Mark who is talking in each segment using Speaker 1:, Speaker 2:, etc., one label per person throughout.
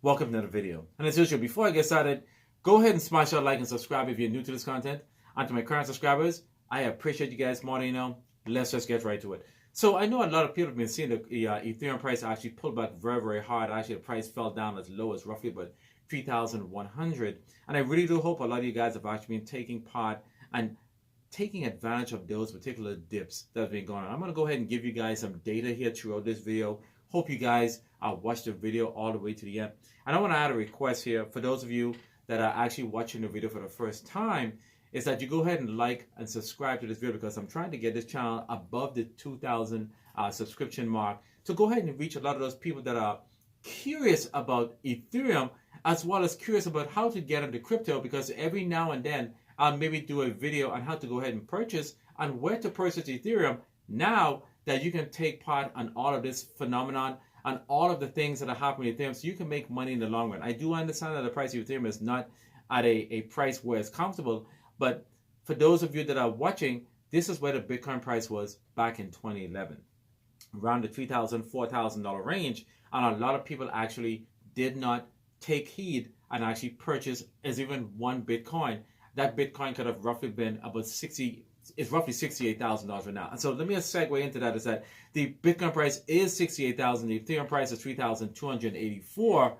Speaker 1: welcome to another video. And as usual, before I get started, go ahead and smash that like and subscribe if you're new to this content. And to my current subscribers, I appreciate you guys more than you know. Let's just get right to it. So I know a lot of people have been seeing the Ethereum price actually pull back very, very hard. Actually, the price fell down as low as roughly about 3,100. And I really do hope a lot of you guys have actually been taking part and taking advantage of those particular dips that have been going on. I'm going to go ahead and give you guys some data here throughout this video. Hope you guys watch the video all the way to the end. And I want to add a request here for those of you that are actually watching the video for the first time, is that you go ahead and like and subscribe to this video, because I'm trying to get this channel above the 2,000 subscription mark. So go ahead and reach a lot of those people that are curious about Ethereum, as well as curious about how to get into crypto, because every now and then I'll maybe do a video on how to go ahead and purchase and where to purchase Ethereum, now that you can take part on all of this phenomenon and all of the things that are happening with Ethereum, so you can make money in the long run. I do understand that the price of Ethereum is not at a price where it's comfortable, but for those of you that are watching, this is where the Bitcoin price was back in 2011, around the $3,000, $4,000 range, and a lot of people actually did not take heed and actually purchase as even one Bitcoin. That Bitcoin could have roughly been about it's roughly $68,000 right now. And so let me just segue into that, is that the Bitcoin price is $68,000, the Ethereum price is $3,284,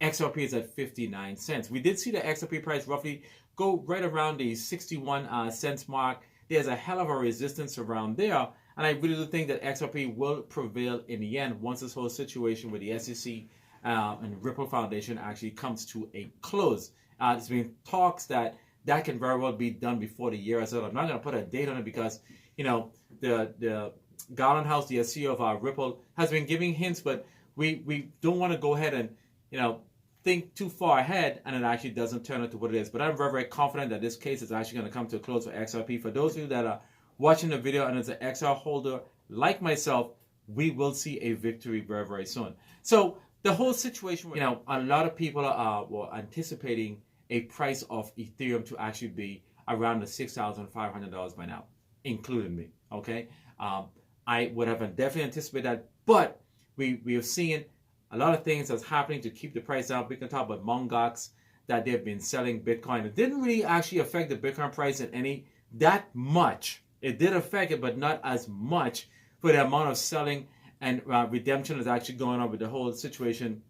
Speaker 1: XRP is at 59 cents. We did see the XRP price roughly go right around the 61 cents mark. There's a hell of a resistance around there, and I really do think that XRP will prevail in the end once this whole situation with the SEC and Ripple Foundation actually comes to a close. There's been talks that can very well be done before the year is out. I'm not going to put a date on it because, you know, the Garland House, the CEO of Ripple, has been giving hints, but we don't want to go ahead and, you know, think too far ahead and it actually doesn't turn out to what it is. But I'm very, very confident that this case is actually going to come to a close for XRP. For those of you that are watching the video and as an XR holder like myself, we will see a victory very, very soon. So the whole situation, you know, a lot of people were anticipating a price of Ethereum to actually be around the $6,500 by now, including me, okay? I would have definitely anticipated that, but we have seen a lot of things that's happening to keep the price down. We can talk about mongox that they've been selling Bitcoin. It didn't really actually affect the Bitcoin price in that much. It did affect it, but not as much for the amount of selling and redemption that's actually going on with the whole situation.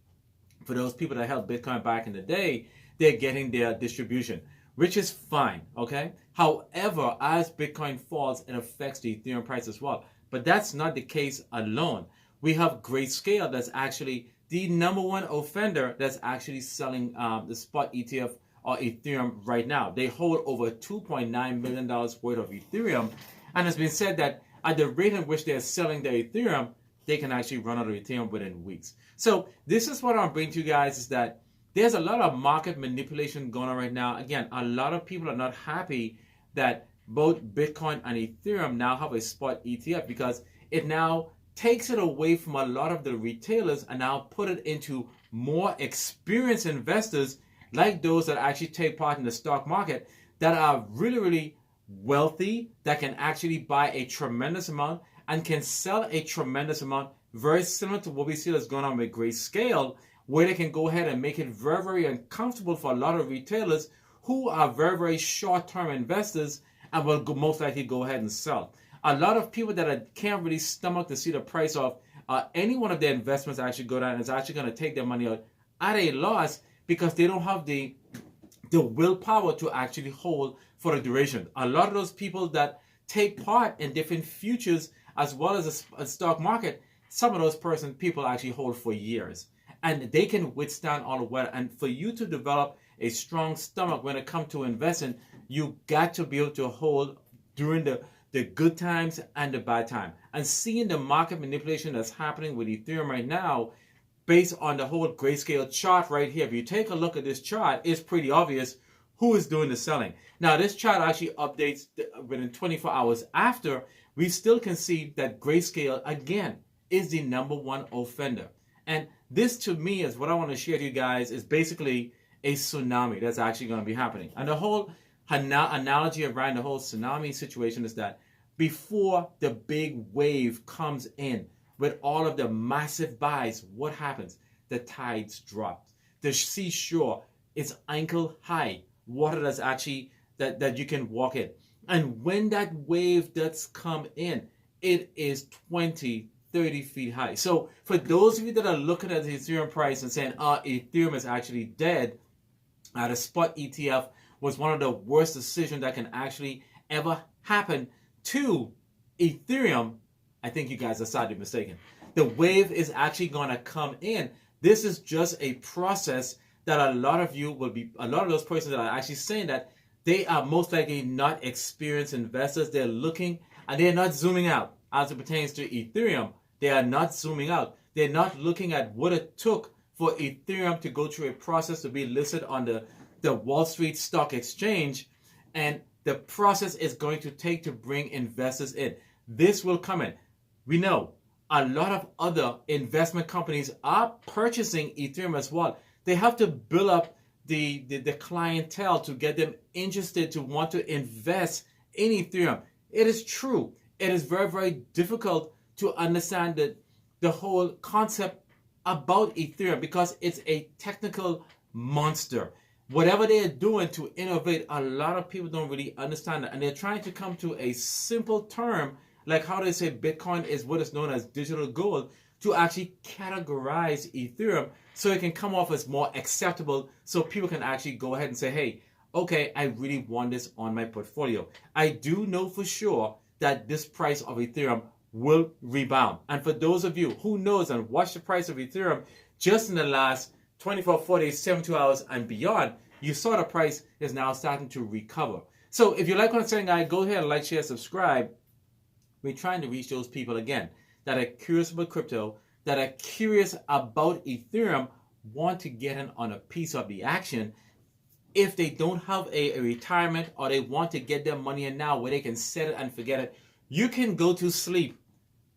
Speaker 1: For those people that held Bitcoin back in the day, they're getting their distribution, which is fine, okay? However, as Bitcoin falls, it affects the Ethereum price as well. But that's not the case alone. We have Grayscale that's actually the #1 offender that's actually selling the spot ETF or Ethereum right now. They hold over $2.9 million worth of Ethereum. And it's been said that at the rate in which they're selling their Ethereum, they can actually run out of Ethereum within weeks. So this is what I'm bringing to you guys, is that there's a lot of market manipulation going on right now. Again, a lot of people are not happy that both Bitcoin and Ethereum now have a spot ETF, because it now takes it away from a lot of the retailers and now put it into more experienced investors, like those that actually take part in the stock market, that are really, really wealthy, that can actually buy a tremendous amount and can sell a tremendous amount, very similar to what we see that's going on with Grayscale, where they can go ahead and make it very, very uncomfortable for a lot of retailers who are very, very short-term investors and will most likely go ahead and sell. A lot of people that can't really stomach to see the price of any one of their investments actually go down, and is actually going to take their money out at a loss, because they don't have the willpower to actually hold for the duration. A lot of those people that take part in different futures as well as a stock market, some of those people actually hold for years. And they can withstand all the weather. And for you to develop a strong stomach when it comes to investing, you got to be able to hold during the good times and the bad time. And seeing the market manipulation that's happening with Ethereum right now, based on the whole Grayscale chart right here, if you take a look at this chart, it's pretty obvious who is doing the selling. Now, this chart actually updates within 24 hours after. We still can see that Grayscale, again, is the #1 offender. And this, to me, is what I want to share with you guys, is basically a tsunami that's actually going to be happening. And the whole analogy around the whole tsunami situation is that before the big wave comes in with all of the massive buys, what happens? The tides drop. the seashore is ankle high. Water that's actually that you can walk in. And when that wave does come in, it is 20, 30 feet high. So for those of you that are looking at the Ethereum price and saying, Ethereum is actually dead, the spot ETF was one of the worst decisions that can actually ever happen to Ethereum, I think you guys are sadly mistaken. The wave is actually going to come in. This is just a process that a lot of those persons that are actually saying that they are most likely not experienced investors. They're looking and they're not zooming out as it pertains to Ethereum. They are not zooming out. They're not looking at what it took for Ethereum to go through a process to be listed on the Wall Street Stock Exchange, and the process is going to take to bring investors in. This will come in. We know a lot of other investment companies are purchasing Ethereum as well. They have to build up the clientele to get them interested to want to invest in Ethereum. It is true. It is very, very difficult to understand the whole concept about Ethereum because it's a technical monster. Whatever they are doing to innovate, a lot of people don't really understand it. And they're trying to come to a simple term, like how they say Bitcoin is what is known as digital gold, to actually categorize Ethereum so it can come off as more acceptable so people can actually go ahead and say, hey, okay, I really want this on my portfolio. I do know for sure that this price of Ethereum will rebound. And for those of you who knows and watch the price of Ethereum just in the last 24, 48, 72 hours and beyond, you saw the price is now starting to recover. So if you like what I'm saying, guys, go ahead and like, share, subscribe. We're trying to reach those people again that are curious about crypto, that are curious about Ethereum, want to get in on a piece of the action. If they don't have a retirement or they want to get their money in now where they can set it and forget it, you can go to sleep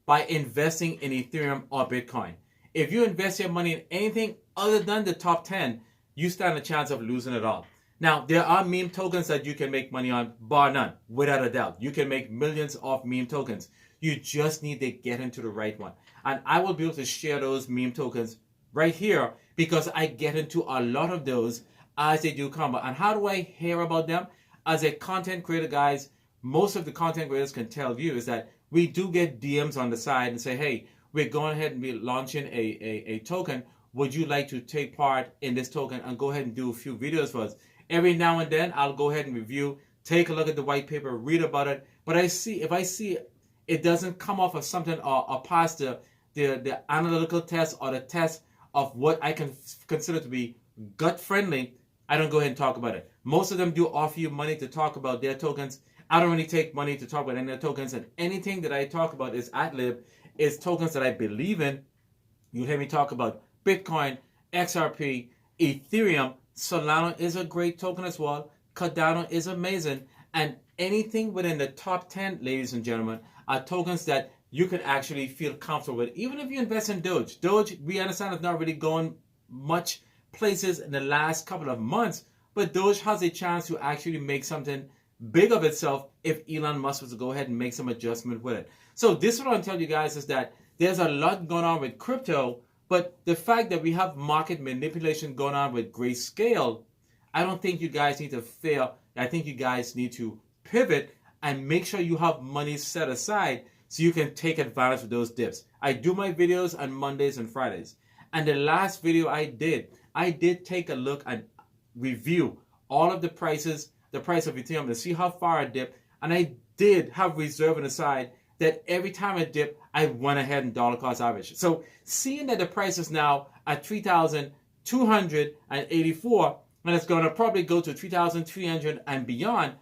Speaker 1: by investing in Ethereum or Bitcoin. If you invest your money in anything other than the top 10, you stand a chance of losing it all. Now, there are meme tokens that you can make money on, bar none, without a doubt. You can make millions of meme tokens. You just need to get into the right one. And I will be able to share those meme tokens right here because I get into a lot of those as they do come. And how do I hear about them? As a content creator, guys, most of the content creators can tell you is that we do get DMs on the side and say, hey, we're going ahead and be launching a token. Would you like to take part in this token and go ahead and do a few videos for us? Every now and then, I'll go ahead and review, take a look at the white paper, read about it. But if I see it doesn't come off of something or pass the analytical test or the test of what I can consider to be gut friendly, I don't go ahead and talk about it. Most of them do offer you money to talk about their tokens. I don't really take money to talk about any of their tokens, and anything that I talk about is ad-lib, is tokens that I believe in. You hear me talk about Bitcoin, XRP, Ethereum. Solana is a great token as well. Cardano is amazing. And anything within the top 10, ladies and gentlemen, are tokens that you can actually feel comfortable with. Even if you invest in Doge. Doge, we understand, is not really going much places in the last couple of months, but Doge has a chance to actually make something big of itself if Elon Musk was to go ahead and make some adjustment with it. So this is what I'm telling you guys is that there's a lot going on with crypto, but the fact that we have market manipulation going on with Grayscale, I don't think you guys need to fail. I think you guys need to pivot and make sure you have money set aside so you can take advantage of those dips. I do my videos on Mondays and Fridays. And the last video I did take a look and review all of the prices, the price of Ethereum to see how far I dipped. And I did have reserve on the side that every time I dip, I went ahead and dollar cost average. So seeing that the price is now at 3,284, and it's going to probably go to 3,300 and beyond,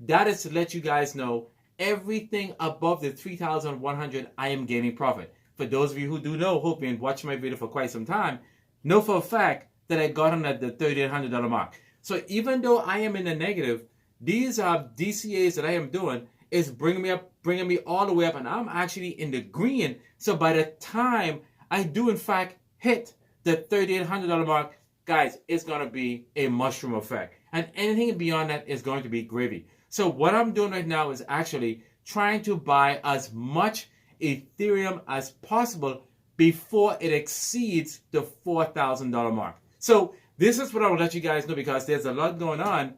Speaker 1: that is to let you guys know everything above the 3,100, I am gaining profit. For those of you who do know, hope you've been watching my video for quite some time, know for a fact that I got on at the $3,800 mark. So even though I am in the negative, these DCAs that I am doing is bringing me all the way up, and I'm actually in the green. So by the time I do in fact hit the $3,800 mark, guys, it's going to be a mushroom effect. And anything beyond that is going to be gravy. So what I'm doing right now is actually trying to buy as much Ethereum as possible before it exceeds the $4,000 mark. So this is what I will let you guys know, because there's a lot going on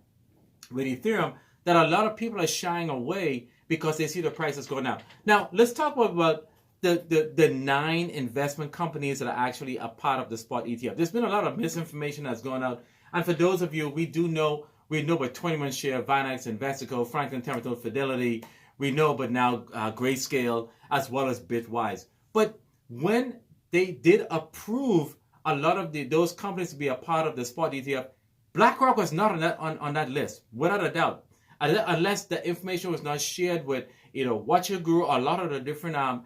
Speaker 1: with Ethereum that a lot of people are shying away because they see the prices going down. Now, let's talk about the 9 investment companies that are actually a part of the spot ETF. There's been a lot of misinformation that's going out. And for those of you, we know about 21 Share, Vinax, Investico, Franklin Templeton, Fidelity. We know but now Grayscale, as well as Bitwise. But when they did approve a lot of those companies to be a part of the spot ETF, BlackRock was not on that list, without a doubt. Unless the information was not shared with, Watcher Guru, or a lot of the different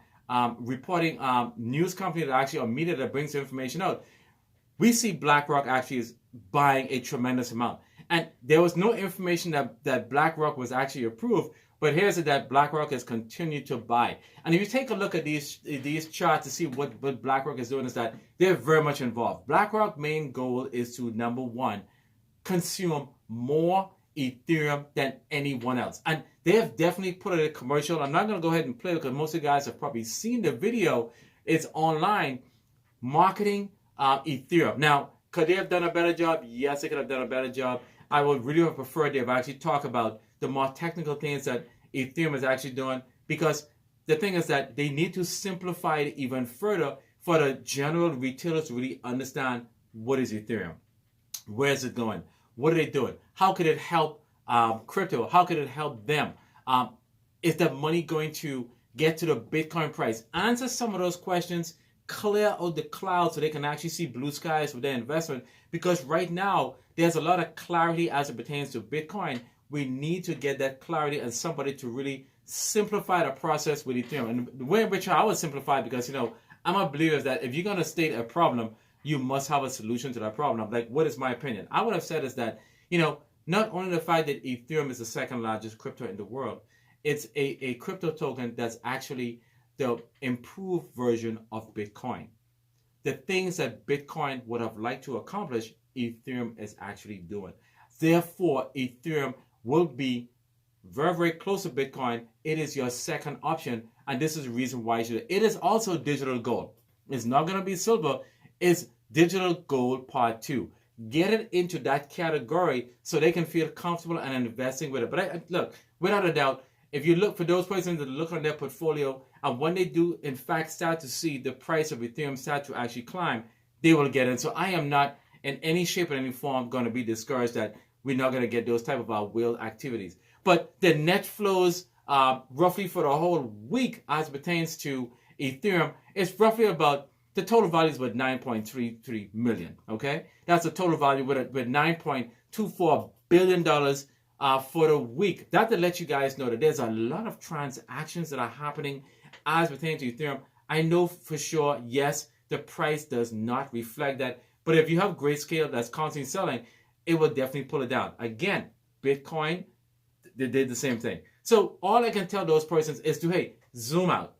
Speaker 1: reporting news companies that actually, or media that brings information out. We see BlackRock actually is buying a tremendous amount. And there was no information that BlackRock was actually approved, but here's it that BlackRock has continued to buy. And if you take a look at these charts to see what BlackRock is doing, is that they're very much involved. BlackRock's main goal is to, number one, consume more Ethereum than anyone else. And they have definitely put it in a commercial. I'm not going to go ahead and play it because most of you guys have probably seen the video. It's online, marketing Ethereum. Now, could they have done a better job? Yes, they could have done a better job. I would really have preferred they've actually talked about the more technical things that Ethereum is actually doing, because the thing is that they need to simplify it even further for the general retailers to really understand what is Ethereum, where is it going, what are they doing, how could it help crypto, how could it help them, is the money going to get to the Bitcoin price? Answer some of those questions, clear out the clouds so they can actually see blue skies with their investment, because right now there's a lot of clarity as it pertains to Bitcoin. We need to get that clarity and somebody to really simplify the process with Ethereum. And the way in which I would simplify, because I'm a believer that if you're going to state a problem, you must have a solution to that problem. Like, what is my opinion? I would have said is that, not only the fact that Ethereum is the second largest crypto in the world, it's a crypto token that's actually the improved version of Bitcoin. The things that Bitcoin would have liked to accomplish, Ethereum is actually doing. Therefore, Ethereum will be very, very close to Bitcoin. It is your second option, and this is the reason why you should. It is also digital gold. It's not going to be silver. It's digital gold part 2. Get it into that category so they can feel comfortable and investing with it. But look, without a doubt, if you look for those persons that look on their portfolio, and when they do, in fact, start to see the price of Ethereum start to actually climb, they will get in. So I am not in any shape or any form going to be discouraged that we're not going to get those type of whale activities. But the net flows roughly for the whole week as pertains to Ethereum is roughly about, the total value is about $9.33 million, okay? That's the total value with $9.24 billion for the week. That to let you guys know that there's a lot of transactions that are happening as pertains to Ethereum. I know for sure, yes, the price does not reflect that. But if you have Grayscale that's constantly selling, it will definitely pull it down. Again, Bitcoin, they did the same thing. So all I can tell those persons is to, hey, zoom out.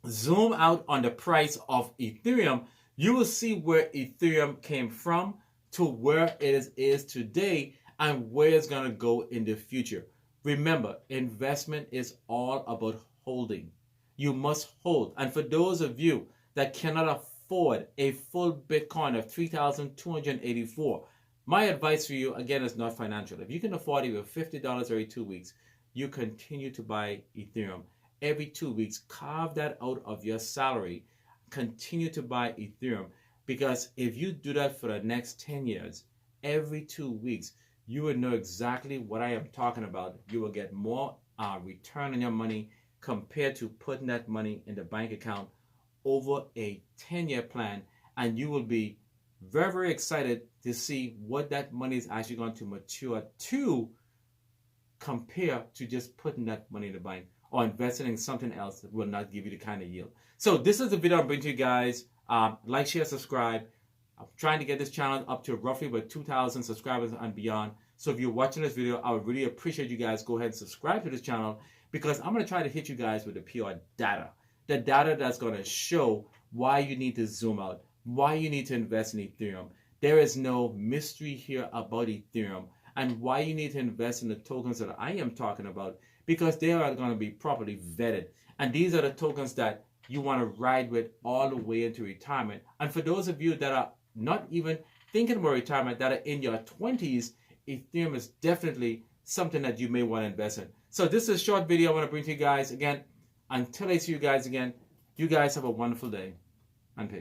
Speaker 1: Zoom out on the price of Ethereum. You will see where Ethereum came from to where it is today and where it's going to go in the future. Remember, investment is all about holding. You must hold. And for those of you that cannot afford a full Bitcoin of 3,284, my advice for you, again, is not financial. If you can afford even $50 every 2 weeks, you continue to buy Ethereum. Every 2 weeks, carve that out of your salary. Continue to buy Ethereum. Because if you do that for the next 10 years, every 2 weeks, you will know exactly what I am talking about. You will get more return on your money compared to putting that money in the bank account over a 10-year plan. And you will be very, very excited to see what that money is actually going to mature to, compare to just putting that money in the bank or investing in something else that will not give you the kind of yield. So this is the video I'm bringing to you guys. Like, share, subscribe. I'm trying to get this channel up to roughly about 2,000 subscribers and beyond. So if you're watching this video, I would really appreciate you guys go ahead and subscribe to this channel, because I'm going to try to hit you guys with the pure data. The data that's going to show why you need to zoom out, why you need to invest in Ethereum. There is no mystery here about Ethereum, and why you need to invest in the tokens that I am talking about, because they are going to be properly vetted. And these are the tokens that you want to ride with all the way into retirement. And for those of you that are not even thinking about retirement that are in your 20s, Ethereum is definitely something that you may want to invest in. So this is a short video I want to bring to you guys. Again, until I see you guys again, you guys have a wonderful day and peace.